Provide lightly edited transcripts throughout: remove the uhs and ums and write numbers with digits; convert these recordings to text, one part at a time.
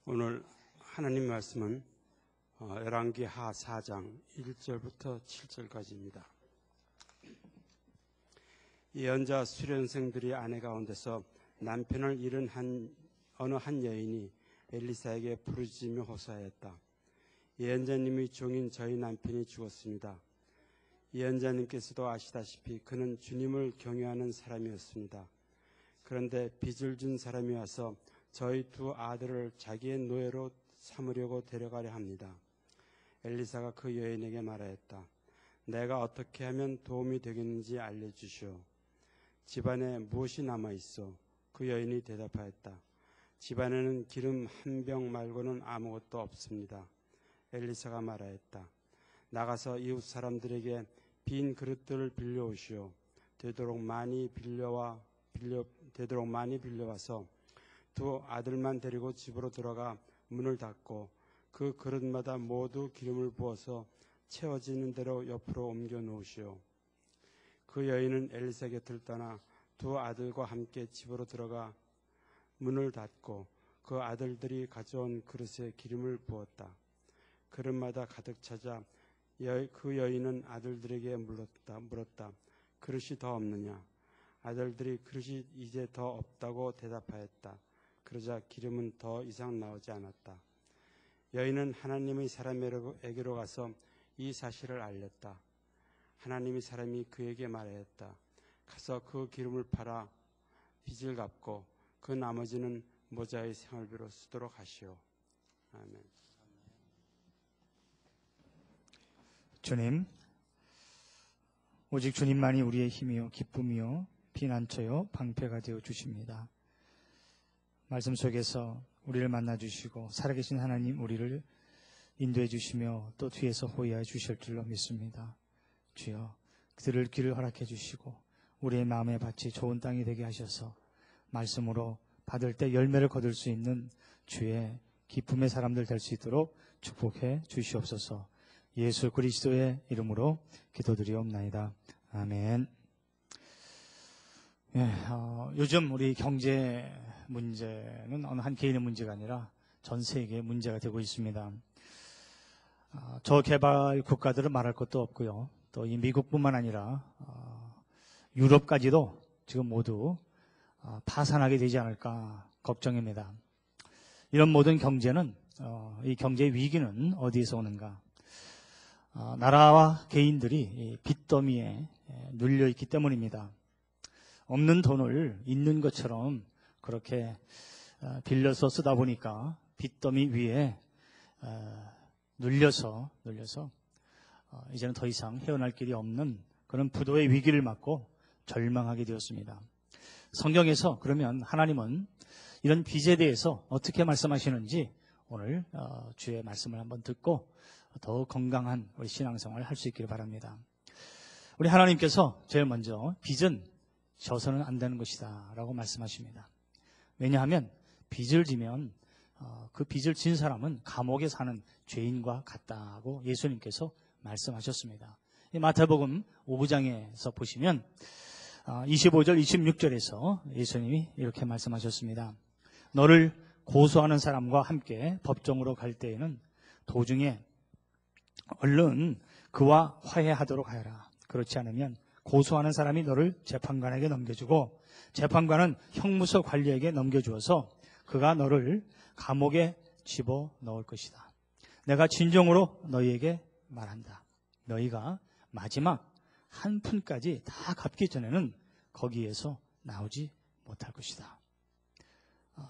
오늘 하나님 말씀은 열왕기하 4장 1절부터 7절까지입니다. 예언자 수련생들이 아내 가운데서 남편을 잃은 어느 한 여인이 엘리사에게 부르짖으며 호소하였다. 예언자님의 종인 저희 남편이 죽었습니다. 예언자님께서도 아시다시피 그는 주님을 경외하는 사람이었습니다. 그런데 빚을 준 사람이 와서 저희 두 아들을 자기의 노예로 삼으려고 데려가려 합니다. 엘리사가 그 여인에게 말하였다. 내가 어떻게 하면 도움이 되겠는지 알려주시오. 집안에 무엇이 남아있어? 그 여인이 대답하였다. 집안에는 기름 한 병 말고는 아무것도 없습니다. 엘리사가 말하였다. 나가서 이웃 사람들에게 빈 그릇들을 빌려오시오. 되도록 많이 빌려와서 두 아들만 데리고 집으로 들어가 문을 닫고 그 그릇마다 모두 기름을 부어서 채워지는 대로 옆으로 옮겨 놓으시오. 그 여인은 엘리사 곁을 떠나 두 아들과 함께 집으로 들어가 문을 닫고 그 아들들이 가져온 그릇에 기름을 부었다. 그릇마다 가득 차자 그 여인은 아들들에게 물었다. 그릇이 더 없느냐? 아들들이 그릇이 이제 더 없다고 대답하였다. 그러자 기름은 더 이상 나오지 않았다. 여인은 하나님의 사람에게로 가서 이 사실을 알렸다. 하나님의 사람이 그에게 말하였다. 가서 그 기름을 팔아 빚을 갚고 그 나머지는 모자의 생활비로 쓰도록 하시오. 아멘. 주님, 오직 주님만이 우리의 힘이요 기쁨이요 피난처요 방패가 되어 주십니다. 말씀 속에서 우리를 만나주시고 살아계신 하나님 우리를 인도해 주시며 또 뒤에서 호위하여 주실 줄로 믿습니다. 주여, 들을 길을 허락해 주시고 우리의 마음의 밭이 좋은 땅이 되게 하셔서 말씀으로 받을 때 열매를 거둘 수 있는 주의 기쁨의 사람들 될 수 있도록 축복해 주시옵소서. 예수 그리스도의 이름으로 기도드리옵나이다. 아멘. 요즘 우리 경제 문제는 어느 한 개인의 문제가 아니라 전 세계의 문제가 되고 있습니다. 저개발 국가들은 말할 것도 없고요. 또 이 미국뿐만 아니라 유럽까지도 지금 모두 파산하게 되지 않을까 걱정입니다. 이런 모든 경제는 이 경제 위기는 어디에서 오는가? 나라와 개인들이 빚더미에 눌려 있기 때문입니다. 없는 돈을 있는 것처럼 그렇게 빌려서 쓰다 보니까 빚더미 위에 눌려서 이제는 더 이상 헤어날 길이 없는 그런 부도의 위기를 맞고 절망하게 되었습니다. 성경에서 그러면 하나님은 이런 빚에 대해서 어떻게 말씀하시는지 오늘 주의 말씀을 한번 듣고 더욱 건강한 우리 신앙생활을 할 수 있기를 바랍니다. 우리 하나님께서 제일 먼저 빚은 져서는 안 되는 것이다 라고 말씀하십니다. 왜냐하면 빚을 지면 그 빚을 진 사람은 감옥에 사는 죄인과 같다고 예수님께서 말씀하셨습니다. 마태복음 5장에서 보시면 25절 26절에서 예수님이 이렇게 말씀하셨습니다. 너를 고소하는 사람과 함께 법정으로 갈 때에는 도중에 얼른 그와 화해하도록 하여라. 그렇지 않으면 고소하는 사람이 너를 재판관에게 넘겨주고 재판관은 형무소 관리에게 넘겨주어서 그가 너를 감옥에 집어넣을 것이다. 내가 진정으로 너희에게 말한다. 너희가 마지막 한 푼까지 다 갚기 전에는 거기에서 나오지 못할 것이다.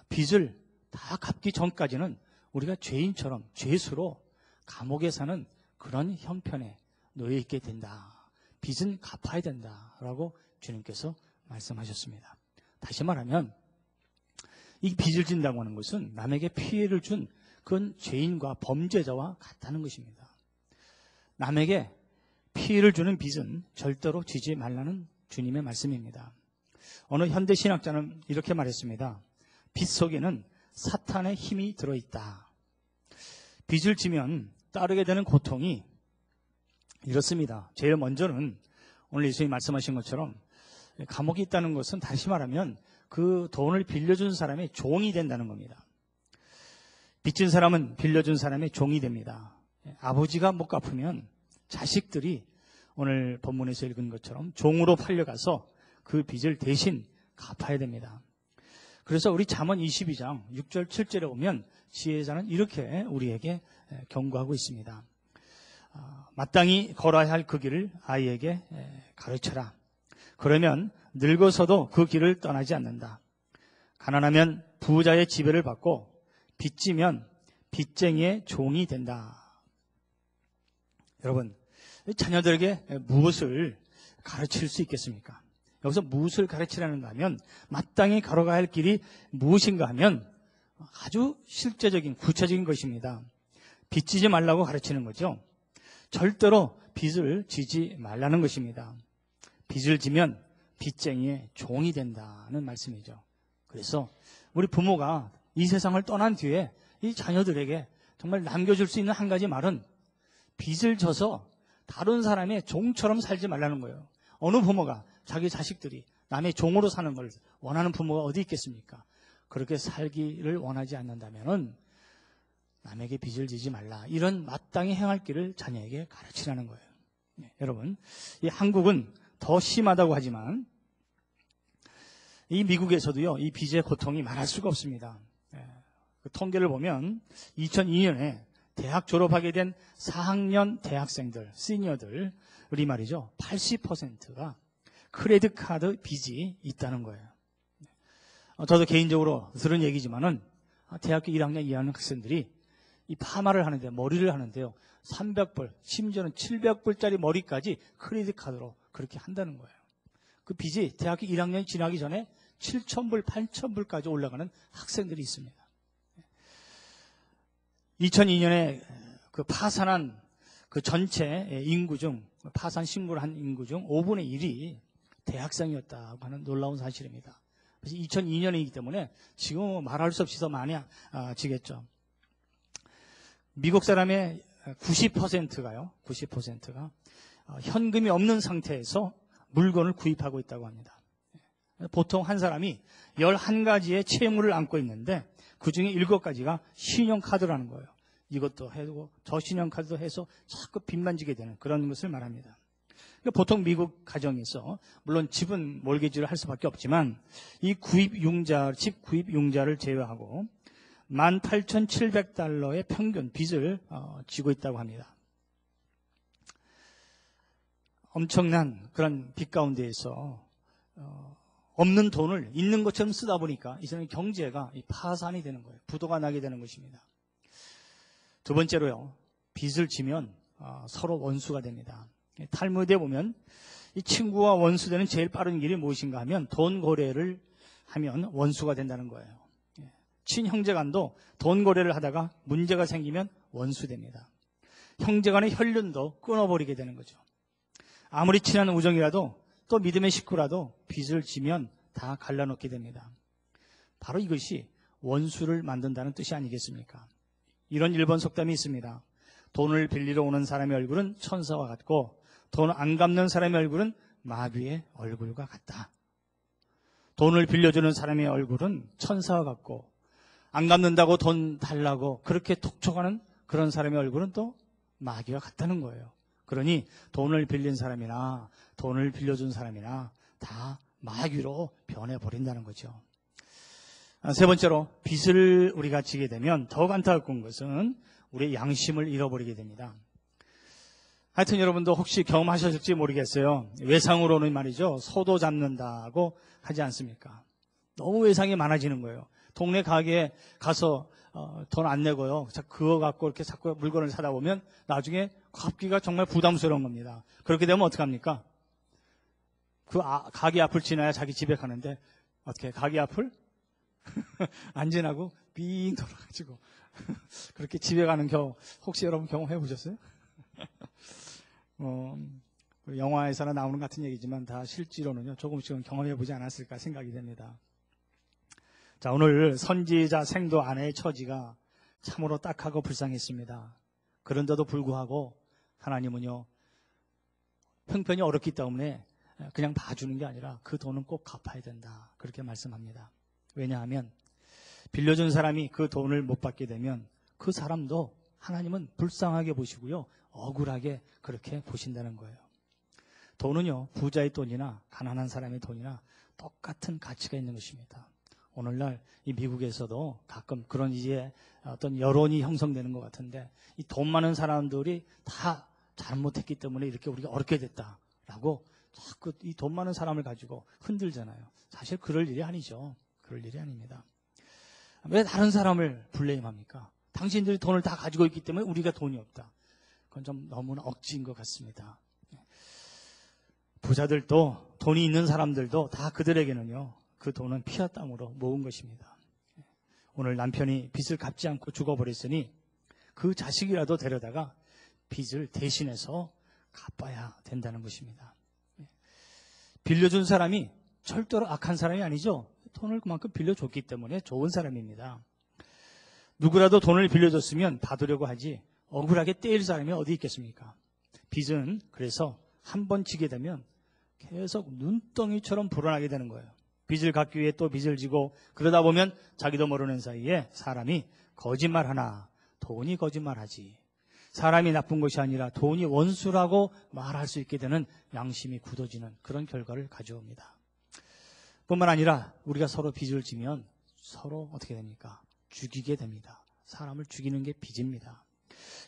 빚을 다 갚기 전까지는 우리가 죄인처럼 죄수로 감옥에 사는 그런 형편에 놓여 있게 된다. 빚은 갚아야 된다라고 주님께서 말씀하셨습니다. 다시 말하면 이 빚을 진다고 하는 것은 남에게 피해를 준 그건 죄인과 범죄자와 같다는 것입니다. 남에게 피해를 주는 빚은 절대로 지지 말라는 주님의 말씀입니다. 어느 현대 신학자는 이렇게 말했습니다. 빚 속에는 사탄의 힘이 들어있다. 빚을 지면 따르게 되는 고통이 이렇습니다. 제일 먼저는 오늘 예수님이 말씀하신 것처럼 감옥에 있다는 것은 다시 말하면 그 돈을 빌려준 사람의 종이 된다는 겁니다. 빚진 사람은 빌려준 사람의 종이 됩니다. 아버지가 못 갚으면 자식들이 오늘 본문에서 읽은 것처럼 종으로 팔려가서 그 빚을 대신 갚아야 됩니다. 그래서 우리 잠언 22장 6절 7절에 보면 지혜자는 이렇게 우리에게 경고하고 있습니다. 마땅히 걸어야 할 그 길을 아이에게 가르쳐라. 그러면 늙어서도 그 길을 떠나지 않는다. 가난하면 부자의 지배를 받고 빚지면 빚쟁이의 종이 된다. 여러분, 자녀들에게 무엇을 가르칠 수 있겠습니까? 여기서 무엇을 가르치라는가 하면 마땅히 걸어가야 할 길이 무엇인가 하면 아주 실제적인 구체적인 것입니다. 빚지지 말라고 가르치는 거죠. 절대로 빚을 지지 말라는 것입니다. 빚을 지면 빚쟁이의 종이 된다는 말씀이죠. 그래서 우리 부모가 이 세상을 떠난 뒤에 이 자녀들에게 정말 남겨줄 수 있는 한 가지 말은 빚을 져서 다른 사람의 종처럼 살지 말라는 거예요. 어느 부모가 자기 자식들이 남의 종으로 사는 걸 원하는 부모가 어디 있겠습니까? 그렇게 살기를 원하지 않는다면 남에게 빚을 지지 말라. 이런 마땅히 행할 길을 자녀에게 가르치라는 거예요. 여러분, 이 한국은 더 심하다고 하지만 이 미국에서도요, 이 빚의 고통이 말할 수가 없습니다. 그 통계를 보면 2002년에 대학 졸업하게 된 4학년 대학생들, 시니어들, 우리 말이죠, 80%가 크레딧 카드 빚이 있다는 거예요. 저도 개인적으로 들은 얘기지만은 대학교 1학년, 2학년 학생들이 이 파마를 하는데, 머리를 하는데요, 300불, 심지어는 700불짜리 머리까지 크레딧 카드로 그렇게 한다는 거예요. 그 빚이 대학교 1학년이 지나기 전에 7,000불, 8,000불까지 올라가는 학생들이 있습니다. 2002년에 그 파산한 그 전체 인구 중, 파산 신고를 한 인구 중 5분의 1이 대학생이었다고 하는 놀라운 사실입니다. 그래서 2002년이기 때문에 지금 말할 수 없이 더 많이 지겠죠. 미국 사람의 90%가요, 90%가 현금이 없는 상태에서 물건을 구입하고 있다고 합니다. 보통 한 사람이 11가지의 채무를 안고 있는데 그 중에 7가지가 신용카드라는 거예요. 이것도 해고 저 신용카드도 해서 자꾸 빚만 지게 되는 그런 것을 말합니다. 보통 미국 가정에서 물론 집은 몰개지를 할 수밖에 없지만 이 집 구입 융자를 제외하고 18,700달러의 평균 빚을 지고 있다고 합니다. 엄청난 그런 빚 가운데에서 없는 돈을 있는 것처럼 쓰다 보니까 이제는 경제가 파산이 되는 거예요. 부도가 나게 되는 것입니다. 두 번째로요, 빚을 지면 서로 원수가 됩니다. 탈무드에 보면 이 친구와 원수되는 제일 빠른 길이 무엇인가 하면 돈 거래를 하면 원수가 된다는 거예요. 친형제간도 돈 거래를 하다가 문제가 생기면 원수됩니다. 형제간의 혈륜도 끊어버리게 되는 거죠. 아무리 친한 우정이라도 또 믿음의 식구라도 빚을 지면 다 갈라놓게 됩니다. 바로 이것이 원수를 만든다는 뜻이 아니겠습니까? 이런 일본 속담이 있습니다. 돈을 빌리러 오는 사람의 얼굴은 천사와 같고 돈 안 갚는 사람의 얼굴은 마귀의 얼굴과 같다. 돈을 빌려주는 사람의 얼굴은 천사와 같고 안 갚는다고 돈 달라고 그렇게 톡촉하는 그런 사람의 얼굴은 또 마귀와 같다는 거예요. 그러니 돈을 빌린 사람이나 돈을 빌려준 사람이나 다 마귀로 변해버린다는 거죠. 세 번째로, 빚을 우리가 지게 되면 더욱 안타까운 것은 우리의 양심을 잃어버리게 됩니다. 하여튼 여러분도 혹시 경험하셨을지 모르겠어요. 외상으로는 말이죠, 소도 잡는다고 하지 않습니까? 너무 외상이 많아지는 거예요. 동네 가게에 가서 돈 안 내고요, 그거 갖고 이렇게 자꾸 물건을 사다 보면 나중에 갚기가 정말 부담스러운 겁니다. 그렇게 되면 어떡합니까? 그 가게 앞을 지나야 자기 집에 가는데 어떻게 가게 앞을 안 지나고 빙 돌아가지고 그렇게 집에 가는 경우 혹시 여러분 경험해 보셨어요? 영화에서나 나오는 같은 얘기지만 다 실제로는요, 조금씩은 경험해 보지 않았을까 생각이 됩니다. 자, 오늘 선지자 생도 아내의 처지가 참으로 딱하고 불쌍했습니다. 그런데도 불구하고 하나님은요, 형편이 어렵기 때문에 그냥 봐주는 게 아니라 그 돈은 꼭 갚아야 된다, 그렇게 말씀합니다. 왜냐하면 빌려준 사람이 그 돈을 못 받게 되면 그 사람도 하나님은 불쌍하게 보시고요. 억울하게 그렇게 보신다는 거예요. 돈은요, 부자의 돈이나 가난한 사람의 돈이나 똑같은 가치가 있는 것입니다. 오늘날 이 미국에서도 가끔 그런 이제 어떤 여론이 형성되는 것 같은데, 이 돈 많은 사람들이 다 잘못했기 때문에 이렇게 우리가 어렵게 됐다라고 자꾸 이 돈 많은 사람을 가지고 흔들잖아요. 사실 그럴 일이 아니죠. 그럴 일이 아닙니다. 왜 다른 사람을 블레임합니까? 당신들이 돈을 다 가지고 있기 때문에 우리가 돈이 없다. 그건 좀 너무나 억지인 것 같습니다. 부자들도 돈이 있는 사람들도 다 그들에게는요, 그 돈은 피와 땀으로 모은 것입니다. 오늘 남편이 빚을 갚지 않고 죽어버렸으니 그 자식이라도 데려다가 빚을 대신해서 갚아야 된다는 것입니다. 빌려준 사람이 절대로 악한 사람이 아니죠. 돈을 그만큼 빌려줬기 때문에 좋은 사람입니다. 누구라도 돈을 빌려줬으면 받으려고 하지 억울하게 떼일 사람이 어디 있겠습니까? 빚은 그래서 한 번 지게 되면 계속 눈덩이처럼 불어나게 되는 거예요. 빚을 갚기 위해 또 빚을 지고 그러다 보면 자기도 모르는 사이에 사람이 거짓말하나 돈이 거짓말하지. 사람이 나쁜 것이 아니라 돈이 원수라고 말할 수 있게 되는 양심이 굳어지는 그런 결과를 가져옵니다. 뿐만 아니라 우리가 서로 빚을 지면 서로 어떻게 됩니까? 죽이게 됩니다. 사람을 죽이는 게 빚입니다.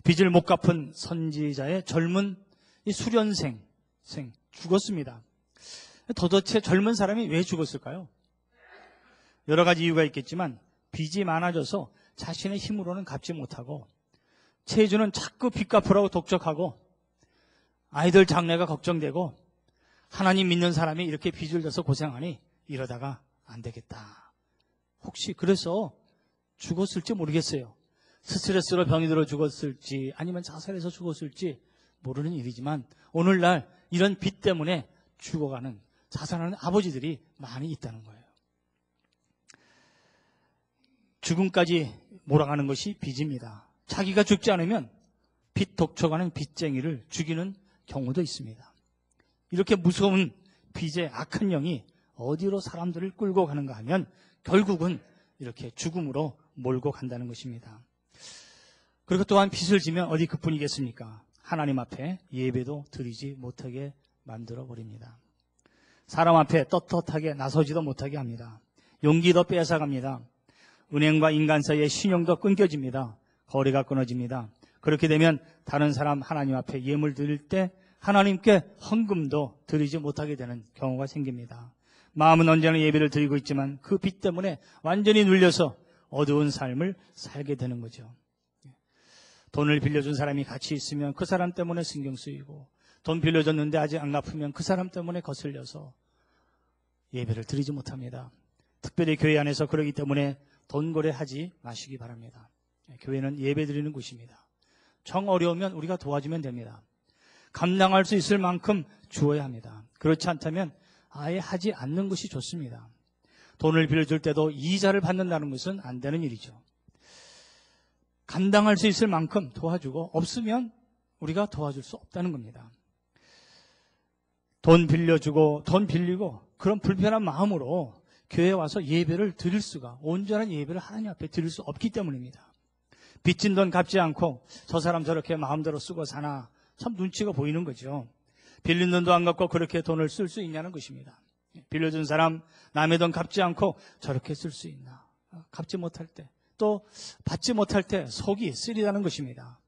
빚을 못 갚은 선지자의 젊은 이 수련생 죽었습니다. 도대체 젊은 사람이 왜 죽었을까요? 여러 가지 이유가 있겠지만 빚이 많아져서 자신의 힘으로는 갚지 못하고 채주는 자꾸 빚 갚으라고 독촉하고 아이들 장래가 걱정되고 하나님 믿는 사람이 이렇게 빚을 져서 고생하니 이러다가 안 되겠다. 혹시 그래서 죽었을지 모르겠어요. 스트레스로 병이 들어 죽었을지 아니면 자살해서 죽었을지 모르는 일이지만 오늘날 이런 빚 때문에 죽어가는 자살하는 아버지들이 많이 있다는 거예요. 죽음까지 몰아가는 것이 빚입니다. 자기가 죽지 않으면 빚 독촉하는 빚쟁이를 죽이는 경우도 있습니다. 이렇게 무서운 빚의 악한 영이 어디로 사람들을 끌고 가는가 하면 결국은 이렇게 죽음으로 몰고 간다는 것입니다. 그리고 또한 빚을 지면 어디 그뿐이겠습니까? 하나님 앞에 예배도 드리지 못하게 만들어 버립니다. 사람 앞에 떳떳하게 나서지도 못하게 합니다. 용기도 뺏어갑니다. 은행과 인간 사이의 신용도 끊겨집니다. 거래가 끊어집니다. 그렇게 되면 다른 사람 하나님 앞에 예물 드릴 때 하나님께 헌금도 드리지 못하게 되는 경우가 생깁니다. 마음은 언제나 예배를 드리고 있지만 그 빚 때문에 완전히 눌려서 어두운 삶을 살게 되는 거죠. 돈을 빌려준 사람이 같이 있으면 그 사람 때문에 신경 쓰이고 돈 빌려줬는데 아직 안 갚으면 그 사람 때문에 거슬려서 예배를 드리지 못합니다. 특별히 교회 안에서 그러기 때문에 돈 거래하지 마시기 바랍니다. 교회는 예배 드리는 곳입니다. 정 어려우면 우리가 도와주면 됩니다. 감당할 수 있을 만큼 주어야 합니다. 그렇지 않다면 아예 하지 않는 것이 좋습니다. 돈을 빌려줄 때도 이자를 받는다는 것은 안 되는 일이죠. 감당할 수 있을 만큼 도와주고 없으면 우리가 도와줄 수 없다는 겁니다. 돈 빌려주고 돈 빌리고 그런 불편한 마음으로 교회에 와서 예배를 드릴 수가 온전한 예배를 하나님 앞에 드릴 수 없기 때문입니다. 빚진 돈 갚지 않고 저 사람 저렇게 마음대로 쓰고 사나 참 눈치가 보이는 거죠. 빌린 돈도 안 갚고 그렇게 돈을 쓸 수 있냐는 것입니다. 빌려준 사람 남의 돈 갚지 않고 저렇게 쓸 수 있나. 갚지 못할 때 또 받지 못할 때 속이 쓰리다는 것입니다.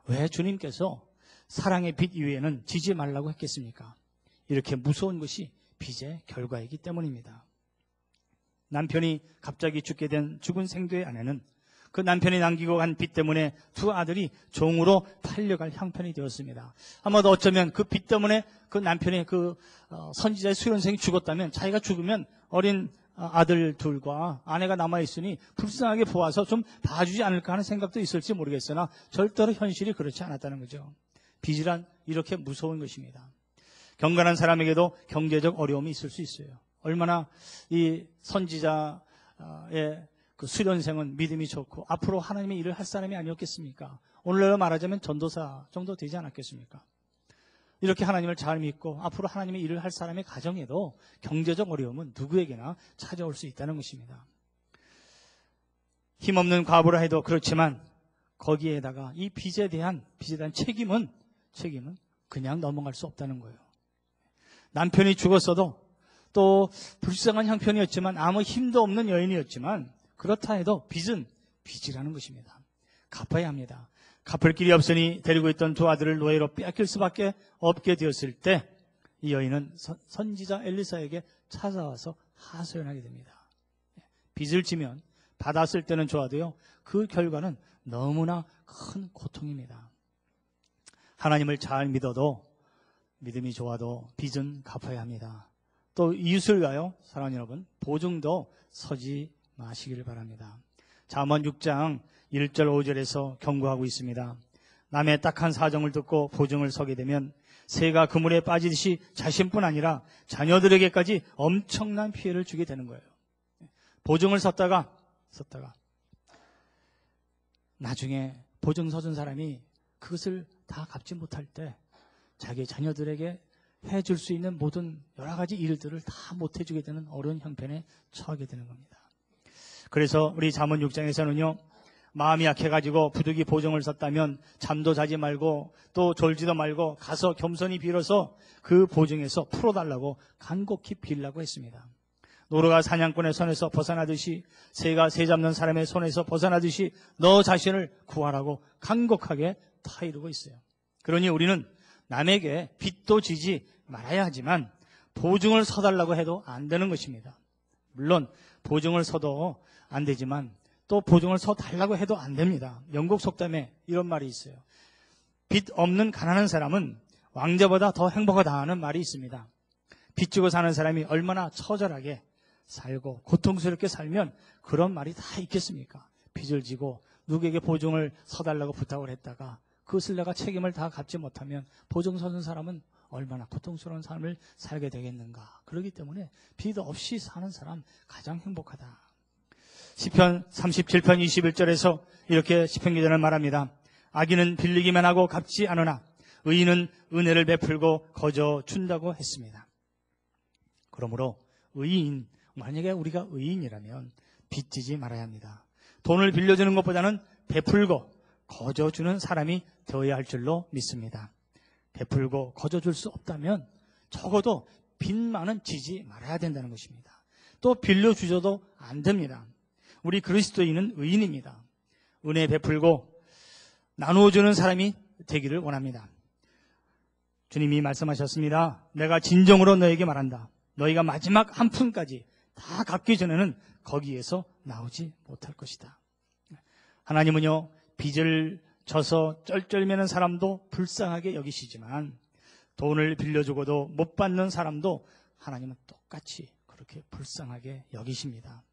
왜 주님께서 사랑의 빚 이외에는 지지 말라고 했겠습니까? 이렇게 무서운 것이 빚의 결과이기 때문입니다. 남편이 갑자기 죽게 된 죽은 생도의 아내는 그 남편이 남기고 간 빚 때문에 두 아들이 종으로 팔려갈 형편이 되었습니다. 아마도 어쩌면 그 빚 때문에 그 남편의 그 선지자의 수련생이 죽었다면 자기가 죽으면 어린 아들 둘과 아내가 남아있으니 불쌍하게 보아서 좀 봐주지 않을까 하는 생각도 있을지 모르겠으나 절대로 현실이 그렇지 않았다는 거죠. 빚이란 이렇게 무서운 것입니다. 경건한 사람에게도 경제적 어려움이 있을 수 있어요. 얼마나 이 선지자의 그 수련생은 믿음이 좋고 앞으로 하나님의 일을 할 사람이 아니었겠습니까? 오늘날로 말하자면 전도사 정도 되지 않았겠습니까? 이렇게 하나님을 잘 믿고 앞으로 하나님의 일을 할 사람의 가정에도 경제적 어려움은 누구에게나 찾아올 수 있다는 것입니다. 힘없는 과부라 해도 그렇지만 거기에다가 이 빚에 대한 책임은 그냥 넘어갈 수 없다는 거예요. 남편이 죽었어도 또 불쌍한 형편이었지만 아무 힘도 없는 여인이었지만 그렇다 해도 빚은 빚이라는 것입니다. 갚아야 합니다. 갚을 길이 없으니 데리고 있던 두 아들을 노예로 빼앗길 수밖에 없게 되었을 때 이 여인은 선지자 엘리사에게 찾아와서 하소연하게 됩니다. 빚을 지면 받았을 때는 좋아도요, 그 결과는 너무나 큰 고통입니다. 하나님을 잘 믿어도, 믿음이 좋아도 빚은 갚아야 합니다. 또 이웃을 위하여 사랑하는 여러분, 보증도 서지 마시기를 바랍니다. 잠언 6장 1절 5절에서 경고하고 있습니다. 남의 딱한 사정을 듣고 보증을 서게 되면 새가 그물에 빠지듯이 자신뿐 아니라 자녀들에게까지 엄청난 피해를 주게 되는 거예요. 보증을 섰다가 나중에 보증 서준 사람이 그것을 다 갚지 못할 때 자기 자녀들에게 해줄 수 있는 모든 여러 가지 일들을 다 못해주게 되는 어려운 형편에 처하게 되는 겁니다. 그래서 우리 잠언 6장에서는요, 마음이 약해가지고 부득이 보증을 섰다면 잠도 자지 말고 또 졸지도 말고 가서 겸손히 빌어서 그 보증에서 풀어달라고 간곡히 빌라고 했습니다. 노루가 사냥꾼의 손에서 벗어나듯이 새가 새 잡는 사람의 손에서 벗어나듯이 너 자신을 구하라고 간곡하게 타이르고 있어요. 그러니 우리는 남에게 빚도 지지 말아야 하지만 보증을 서달라고 해도 안 되는 것입니다. 물론 보증을 서도 안 되지만 또 보증을 서달라고 해도 안 됩니다. 영국 속담에 이런 말이 있어요. 빚 없는 가난한 사람은 왕자보다 더 행복하다 하는 말이 있습니다. 빚 지고 사는 사람이 얼마나 처절하게 살고 고통스럽게 살면 그런 말이 다 있겠습니까? 빚을 지고 누구에게 보증을 서달라고 부탁을 했다가 그것을 내가 책임을 다 갚지 못하면 보증 서는 사람은 얼마나 고통스러운 삶을 살게 되겠는가. 그렇기 때문에 빚 없이 사는 사람 가장 행복하다. 시편 37편 21절에서 이렇게 시편 기자는 말합니다. 악인은 빌리기만 하고 갚지 않으나 의인은 은혜를 베풀고 거저 준다고 했습니다. 그러므로 만약에 우리가 의인이라면 빚지지 말아야 합니다. 돈을 빌려주는 것보다는 베풀고 거저 주는 사람이 되어야 할 줄로 믿습니다. 베풀고 거저 줄 수 없다면 적어도 빚만은 지지 말아야 된다는 것입니다. 또 빌려주셔도 안 됩니다. 우리 그리스도인은 의인입니다. 은혜 베풀고 나누어주는 사람이 되기를 원합니다. 주님이 말씀하셨습니다. 내가 진정으로 너에게 말한다. 너희가 마지막 한 푼까지 다 갚기 전에는 거기에서 나오지 못할 것이다. 하나님은요, 빚을 져서 쩔쩔매는 사람도 불쌍하게 여기시지만 돈을 빌려주고도 못 받는 사람도 하나님은 똑같이 그렇게 불쌍하게 여기십니다.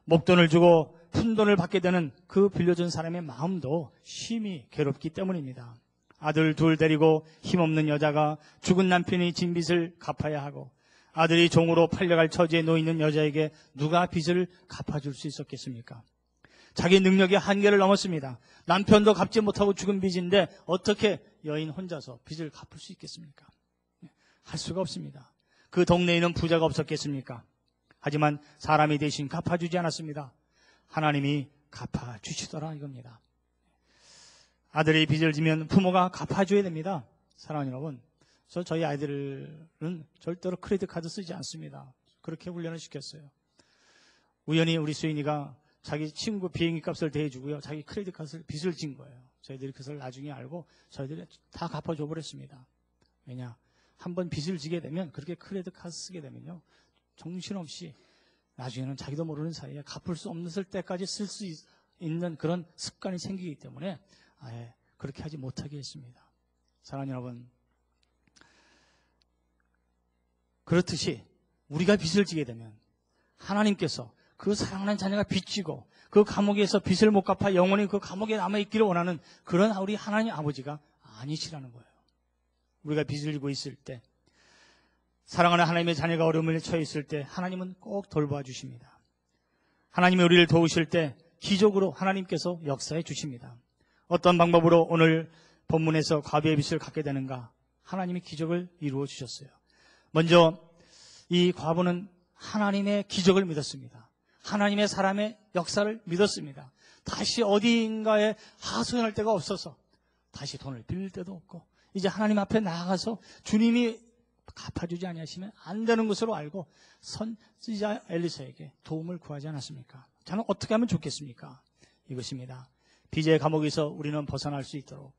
목돈을 주고 푼돈을 받게 되는 그 빌려준 사람의 마음도 심히 괴롭기 때문입니다. 아들 둘 데리고 힘없는 여자가 죽은 남편이 진 빚을 갚아야 하고 아들이 종으로 팔려갈 처지에 놓이는 여자에게 누가 빚을 갚아줄 수 있었겠습니까? 자기 능력의 한계를 넘었습니다. 남편도 갚지 못하고 죽은 빚인데 어떻게 여인 혼자서 빚을 갚을 수 있겠습니까? 할 수가 없습니다. 그 동네에는 부자가 없었겠습니까? 하지만 사람이 대신 갚아주지 않았습니다. 하나님이 갚아주시더라 이겁니다. 아들이 빚을 지면 부모가 갚아줘야 됩니다. 사랑하는 여러분, 저희 아이들은 절대로 크레딧 카드 쓰지 않습니다. 그렇게 훈련을 시켰어요. 우연히 우리 수인이가 자기 친구 비행기 값을 대해주고요, 자기 크레딧 카드 빚을 진 거예요. 저희들이 그것을 나중에 알고 저희들이 다 갚아줘 버렸습니다. 왜냐? 한번 빚을 지게 되면, 그렇게 크레딧 카드 쓰게 되면요, 정신없이 나중에는 자기도 모르는 사이에 갚을 수 없는 때까지 쓸 수 있는 그런 습관이 생기기 때문에 아예 그렇게 하지 못하게 했습니다. 사랑하는 여러분, 그렇듯이 우리가 빚을 지게 되면 하나님께서 그 사랑하는 자녀가 빚지고 그 감옥에서 빚을 못 갚아 영원히 그 감옥에 남아있기를 원하는 그런 우리 하나님 아버지가 아니시라는 거예요. 우리가 빚을 지고 있을 때, 사랑하는 하나님의 자녀가 어려움에 처해 있을 때 하나님은 꼭 돌봐 주십니다. 하나님이 우리를 도우실 때 기적으로 하나님께서 역사해 주십니다. 어떤 방법으로 오늘 본문에서 과부의 빚을 갚게 되는가? 하나님이 기적을 이루어 주셨어요. 먼저 이 과부는 하나님의 기적을 믿었습니다. 하나님의 사람의 역사를 믿었습니다. 다시 어디인가에 하소연할 데가 없어서 다시 돈을 빌릴 데도 없고 이제 하나님 앞에 나아가서 주님이 갚아주지 아니하시면 안 되는 것으로 알고 선지자 엘리사에게 도움을 구하지 않았습니까? 저는 어떻게 하면 좋겠습니까? 이것입니다. 빚의 감옥에서 우리는 벗어날 수 있도록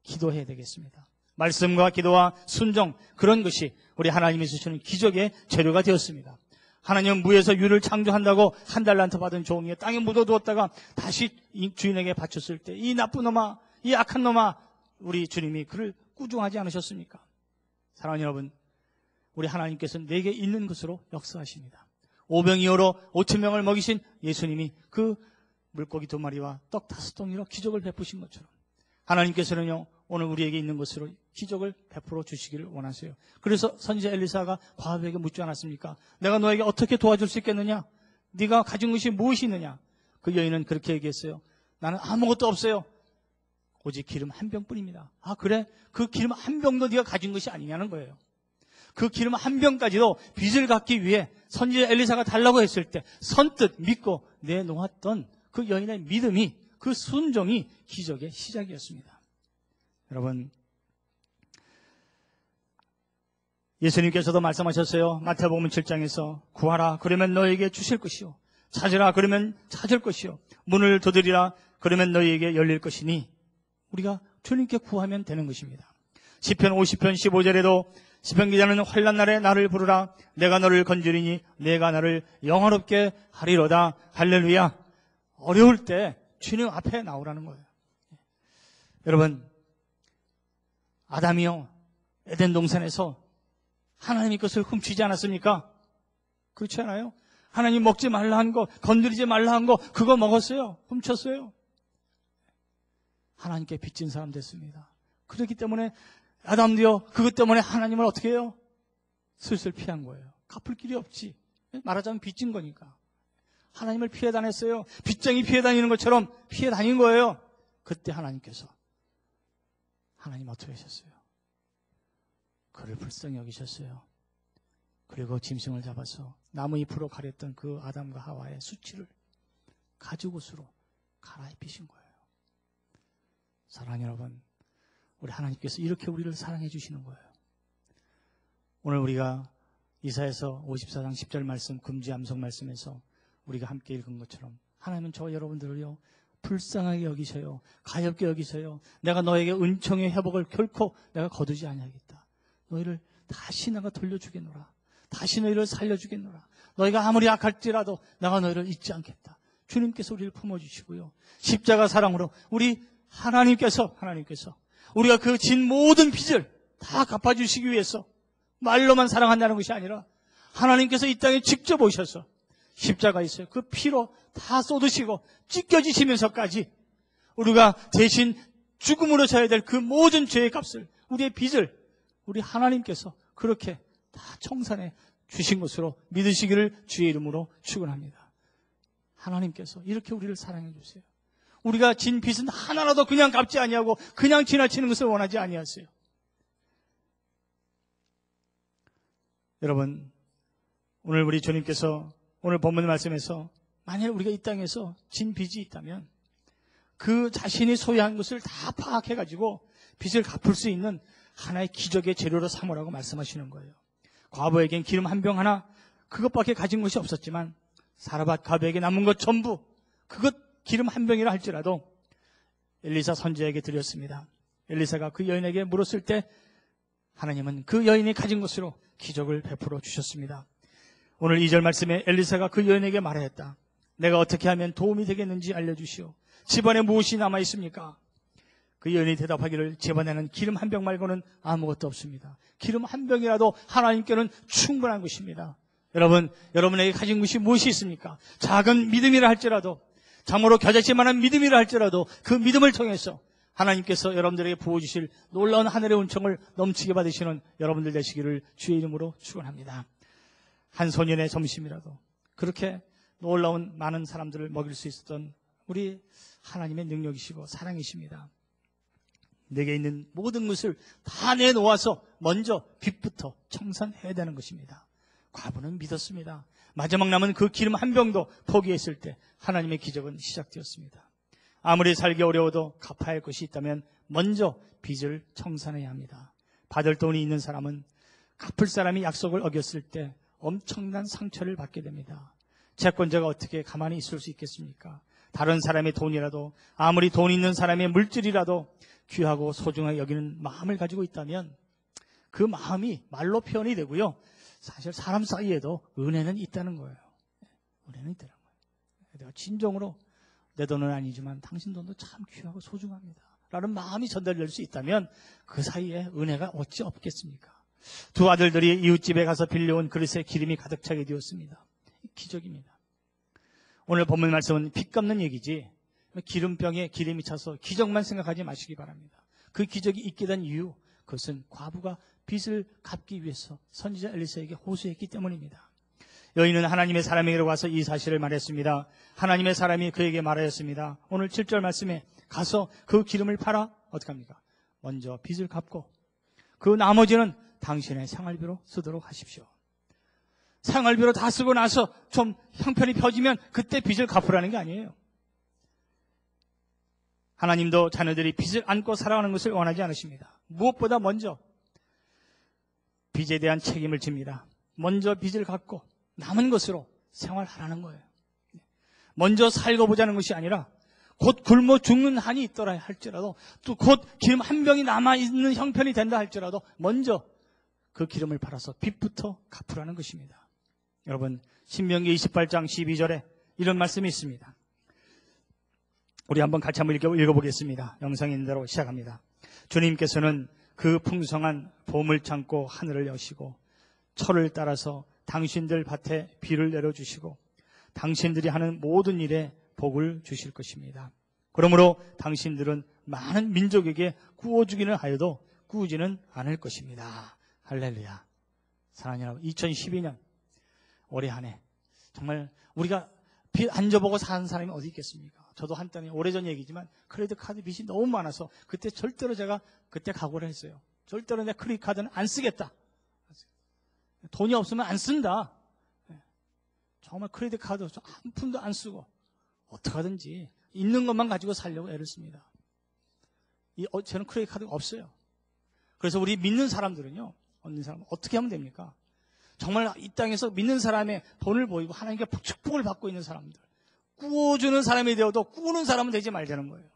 기도해야 되겠습니다. 말씀과 기도와 순종, 그런 것이 우리 하나님이 주시는 기적의 재료가 되었습니다. 하나님은 무에서 유를 창조한다고 한 달란트 받은 종이에 땅에 묻어두었다가 다시 주인에게 바쳤을 때 이 나쁜 놈아, 이 악한 놈아, 우리 주님이 그를 꾸중하지 않으셨습니까? 사랑하는 여러분, 우리 하나님께서 내게 있는 것으로 역사하십니다. 오병이어로 5,000명을 먹이신 예수님이 그 물고기 2마리와 떡 5덩이로 기적을 베푸신 것처럼 하나님께서는요, 오늘 우리에게 있는 것으로 기적을 베풀어 주시기를 원하세요. 그래서 선지자 엘리사가 과부에게 묻지 않았습니까? 내가 너에게 어떻게 도와줄 수 있겠느냐? 네가 가진 것이 무엇이 있느냐? 그 여인은 그렇게 얘기했어요. 나는 아무것도 없어요. 오직 기름 한 병뿐입니다. 아, 그래? 그 기름 한 병도 네가 가진 것이 아니냐는 거예요. 그 기름 한 병까지도 빚을 갚기 위해 선지자 엘리사가 달라고 했을 때 선뜻 믿고 내놓았던 그 여인의 믿음이, 그 순종이 기적의 시작이었습니다. 여러분, 예수님께서도 말씀하셨어요. 마태복음 7장에서 구하라 그러면 너에게 주실 것이요, 찾으라 그러면 찾을 것이요, 문을 두드리라 그러면 너에게 열릴 것이니, 우리가 주님께 구하면 되는 것입니다. 시편 50편 15절에도 시편 기자는 환난 날에 나를 부르라 내가 너를 건지리니 내가 나를 영화롭게 하리로다. 할렐루야. 어려울 때 주님 앞에 나오라는 거예요. 여러분, 아담이요, 에덴 동산에서 하나님의 것을 훔치지 않았습니까? 그렇지 않아요? 하나님 먹지 말라 한 거, 건드리지 말라 한 거, 그거 먹었어요. 훔쳤어요. 하나님께 빚진 사람 됐습니다. 그렇기 때문에 아담도요, 그것 때문에 하나님을 어떻게 해요? 슬슬 피한 거예요. 갚을 길이 없지. 말하자면 빚진 거니까. 하나님을 피해 다녔어요. 빚쟁이 피해 다니는 것처럼 피해 다닌 거예요. 그때 하나님께서, 하나님 어떻게 하셨어요? 그를 불쌍히 여기셨어요. 그리고 짐승을 잡아서 나무 잎으로 가렸던 그 아담과 하와의 수치를 가죽옷으로 갈아입히신 거예요. 사랑하는 여러분, 우리 하나님께서 이렇게 우리를 사랑해 주시는 거예요. 오늘 우리가 이사야서 54장 10절 말씀, 금지 암송 말씀에서 우리가 함께 읽은 것처럼 하나님은 저와 여러분들을요, 불쌍하게 여기셔요. 가엽게 여기셔요. 내가 너에게 은총의 회복을 결코 내가 거두지 아니하겠다. 너희를 다시 내가 돌려주겠노라. 다시 너희를 살려주겠노라. 너희가 아무리 악할지라도 내가 너희를 잊지 않겠다. 주님께서 우리를 품어주시고요, 십자가 사랑으로 우리 하나님께서 우리가 그 진 모든 빚을 다 갚아주시기 위해서 말로만 사랑한다는 것이 아니라 하나님께서 이 땅에 직접 오셔서 십자가에서 그 피로 다 쏟으시고 찢겨지시면서까지 우리가 대신 죽음으로 져야 될 그 모든 죄의 값을, 우리의 빚을 우리 하나님께서 그렇게 다 청산해 주신 것으로 믿으시기를 주의 이름으로 축원합니다. 하나님께서 이렇게 우리를 사랑해 주세요. 우리가 진 빚은 하나라도 그냥 갚지 아니하고 그냥 지나치는 것을 원하지 아니하세요. 여러분, 오늘 우리 주님께서 오늘 본문 말씀에서 만약 우리가 이 땅에서 진 빚이 있다면 그 자신이 소유한 것을 다 파악해가지고 빚을 갚을 수 있는 하나의 기적의 재료로 삼으라고 말씀하시는 거예요. 과부에겐 기름 한 병 하나, 그것밖에 가진 것이 없었지만 사라밧 과부에게 남은 것 전부, 그것 기름 한 병이라 할지라도 엘리사 선지자에게 드렸습니다. 엘리사가 그 여인에게 물었을 때 하나님은 그 여인이 가진 것으로 기적을 베풀어 주셨습니다. 오늘 2절 말씀에 엘리사가 그 여인에게 말하였다. 내가 어떻게 하면 도움이 되겠는지 알려주시오. 집안에 무엇이 남아 있습니까? 그 여인이 대답하기를 집안에는 기름 한 병 말고는 아무것도 없습니다. 기름 한 병이라도 하나님께는 충분한 것입니다. 여러분, 여러분에게 가진 것이 무엇이 있습니까? 작은 믿음이라 할지라도, 참으로 겨자씨만한 믿음이라 할지라도 그 믿음을 통해서 하나님께서 여러분들에게 부어주실 놀라운 하늘의 은총을 넘치게 받으시는 여러분들 되시기를 주의 이름으로 축원합니다. 한 소년의 점심이라도 그렇게 놀라운 많은 사람들을 먹일 수 있었던 우리 하나님의 능력이시고 사랑이십니다. 내게 있는 모든 것을 다 내놓아서 먼저 빚부터 청산해야 되는 것입니다. 과부는 믿었습니다. 마지막 남은 그 기름 한 병도 포기했을 때 하나님의 기적은 시작되었습니다. 아무리 살기 어려워도 갚아야 할 것이 있다면 먼저 빚을 청산해야 합니다. 받을 돈이 있는 사람은 갚을 사람이 약속을 어겼을 때 엄청난 상처를 받게 됩니다. 채권자가 어떻게 가만히 있을 수 있겠습니까? 다른 사람의 돈이라도, 아무리 돈 있는 사람의 물질이라도 귀하고 소중하게 여기는 마음을 가지고 있다면 그 마음이 말로 표현이 되고요. 사실 사람 사이에도 은혜는 있다는 거예요. 은혜는 있다는 거예요. 내가 진정으로 내 돈은 아니지만 당신 돈도 참 귀하고 소중합니다 라는 마음이 전달될 수 있다면 그 사이에 은혜가 어찌 없겠습니까? 두 아들들이 이웃집에 가서 빌려온 그릇에 기름이 가득 차게 되었습니다. 기적입니다. 오늘 본문 말씀은 빚 갚는 얘기지 기름병에 기름이 차서 기적만 생각하지 마시기 바랍니다. 그 기적이 있게 된 이유, 그것은 과부가 빚을 갚기 위해서 선지자 엘리사에게 호소했기 때문입니다. 여인은 하나님의 사람에게 와서 이 사실을 말했습니다. 하나님의 사람이 그에게 말하였습니다. 오늘 7절 말씀에 가서 그 기름을 팔아 어떻게 합니까? 먼저 빚을 갚고 그 나머지는 당신의 생활비로 쓰도록 하십시오. 생활비로 다 쓰고 나서 좀 형편이 펴지면 그때 빚을 갚으라는 게 아니에요. 하나님도 자녀들이 빚을 안고 살아가는 것을 원하지 않으십니다. 무엇보다 먼저 빚에 대한 책임을 집니다. 먼저 빚을 갚고 남은 것으로 생활하라는 거예요. 먼저 살고 보자는 것이 아니라 곧 굶어 죽는 한이 있더라 할지라도 또 곧 기름 한 병이 남아있는 형편이 된다 할지라도 먼저 그 기름을 팔아서 빚부터 갚으라는 것입니다. 여러분, 신명기 28장 12절에 이런 말씀이 있습니다. 우리 한번 같이 한번 읽어보겠습니다. 영상에 있는 대로 시작합니다. 주님께서는 그 풍성한 봄을 참고 하늘을 여시고 철을 따라서 당신들 밭에 비를 내려주시고 당신들이 하는 모든 일에 복을 주실 것입니다. 그러므로 당신들은 많은 민족에게 구워주기는 하여도 구우지는 않을 것입니다. 할렐루야. 사랑하는 여러분, 2012년 올해 한 해 정말 우리가 빚 안 져보고 사는 사람이 어디 있겠습니까? 저도 한때는 오래전 얘기지만 크레딧 카드 빚이 너무 많아서 그때 절대로 제가 그때 각오를 했어요. 절대로 내 크레딧 카드는 안 쓰겠다. 돈이 없으면 안 쓴다. 정말 크레딧 카드 한 푼도 안 쓰고 어떻게 하든지 있는 것만 가지고 살려고 애를 씁니다. 저는 크레딧 카드가 없어요. 그래서 우리 믿는 사람들은요, 믿는 사람 어떻게 하면 됩니까? 정말 이 땅에서 믿는 사람의 돈을 보이고 하나님께 축복을 받고 있는 사람들, 구워주는 사람이 되어도 구우는 사람은 되지 말자는 거예요.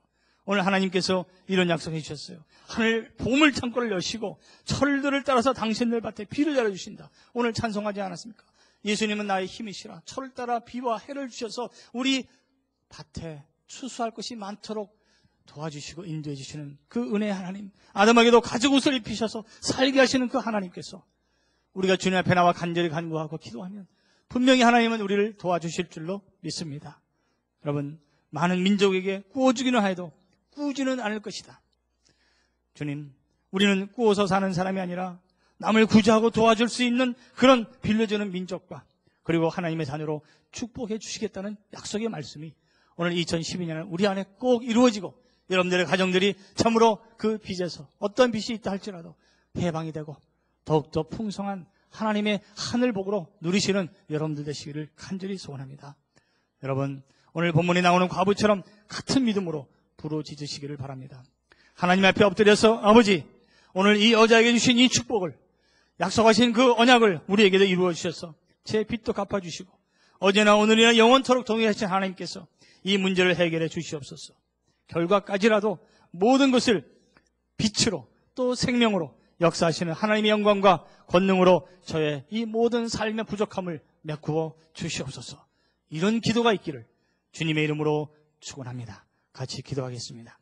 오늘 하나님께서 이런 약속해 주셨어요. 하늘 봄을 창고를 여시고 철들을 따라서 당신들 밭에 비를 내려주신다. 오늘 찬송하지 않았습니까? 예수님은 나의 힘이시라. 철을 따라 비와 해를 주셔서 우리 밭에 추수할 것이 많도록 도와주시고 인도해 주시는 그 은혜의 하나님, 아담에게도 가죽 옷을 입히셔서 살게 하시는 그 하나님께서 우리가 주님 앞에 나와 간절히 간구하고 기도하면 분명히 하나님은 우리를 도와주실 줄로 믿습니다. 여러분, 많은 민족에게 구워주기는 하여도 구우지는 않을 것이다. 주님, 우리는 구워서 사는 사람이 아니라 남을 구제하고 도와줄 수 있는 그런 빌려주는 민족과 그리고 하나님의 자녀로 축복해 주시겠다는 약속의 말씀이 오늘 2012년에 우리 안에 꼭 이루어지고 여러분들의 가정들이 참으로 그 빚에서 어떤 빚이 있다 할지라도 해방이 되고 더욱더 풍성한 하나님의 하늘복으로 누리시는 여러분들 되시기를 간절히 소원합니다. 여러분, 오늘 본문에 나오는 과부처럼 같은 믿음으로 부르짖으시기를 바랍니다. 하나님 앞에 엎드려서 아버지, 오늘 이 여자에게 주신 이 축복을 약속하신 그 언약을 우리에게도 이루어 주셔서 제 빚도 갚아주시고 어제나 오늘이나 영원토록 동의하신 하나님께서 이 문제를 해결해 주시옵소서. 결과까지라도 모든 것을 빛으로 또 생명으로 역사하시는 하나님의 영광과 권능으로 저의 이 모든 삶의 부족함을 메꾸어 주시옵소서. 이런 기도가 있기를 주님의 이름으로 축원합니다. 같이 기도하겠습니다.